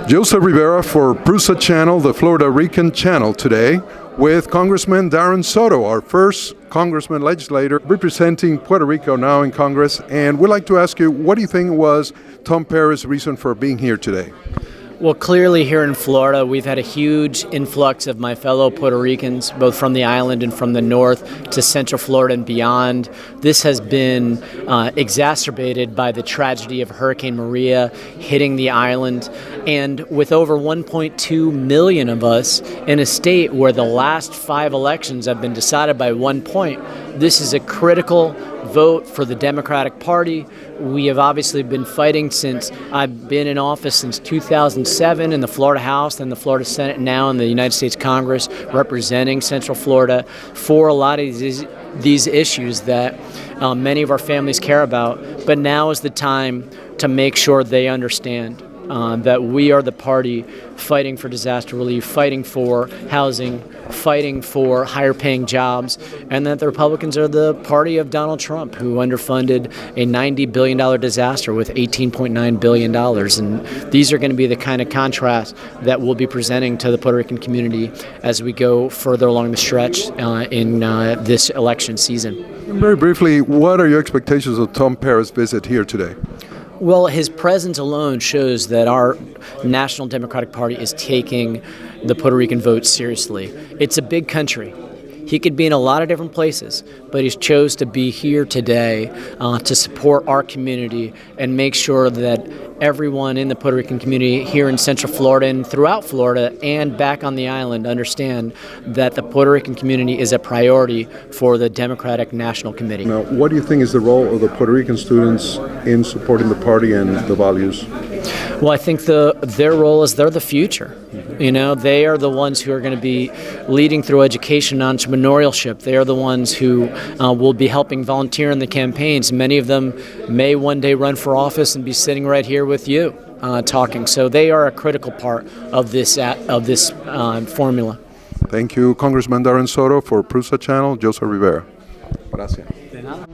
Joseph Rivera for Prusa Channel, the Puerto Rican channel today, with Congressman Darren Soto, our first congressman legislator representing Puerto Rico now in Congress. And we'd like to ask you, what do you think was Tom Perez's reason for being here today? Well, clearly here in Florida, we've had a huge influx of my fellow Puerto Ricans, both from the island and from the north to Central Florida and beyond. This has been exacerbated by the tragedy of Hurricane Maria hitting the island. And with over 1.2 million of us in a state where the last 5 elections have been decided by 1 point, this is a critical vote for the Democratic Party. We have obviously been fighting since I've been in office since 2007 in the Florida House and the Florida Senate, now in the United States Congress, representing Central Florida for a lot of these issues that many of our families care about. But now is the time to make sure they understand that we are the party fighting for disaster relief, fighting for housing, fighting for higher paying jobs, and that the Republicans are the party of Donald Trump, who underfunded a $90 billion disaster with $18.9 billion. And these are going to be the kind of contrasts that we'll be presenting to the Puerto Rican community as we go further along the stretch in this election season. Very briefly, what are your expectations of Tom Perez's visit here today? Well, his presence alone shows that our National Democratic Party is taking the Puerto Rican vote seriously. It's a big country. He could be in a lot of different places, but he's chose to be here today to support our community and make sure that everyone in the Puerto Rican community here in Central Florida and throughout Florida and back on the island understand that the Puerto Rican community is a priority for the Democratic National Committee. Now, what do you think is the role of the Puerto Rican students in supporting the party and the values? Well, I think their role is they're the future. You know, they are the ones who are going to be leading through education and entrepreneurship. They are the ones who will be helping volunteer in the campaigns. Many of them may one day run for office and be sitting right here with you talking. So they are a critical part of this formula. Thank you, Congressman Darren Soto for Prusa Channel. Joseph Rivera. Gracias. De nada.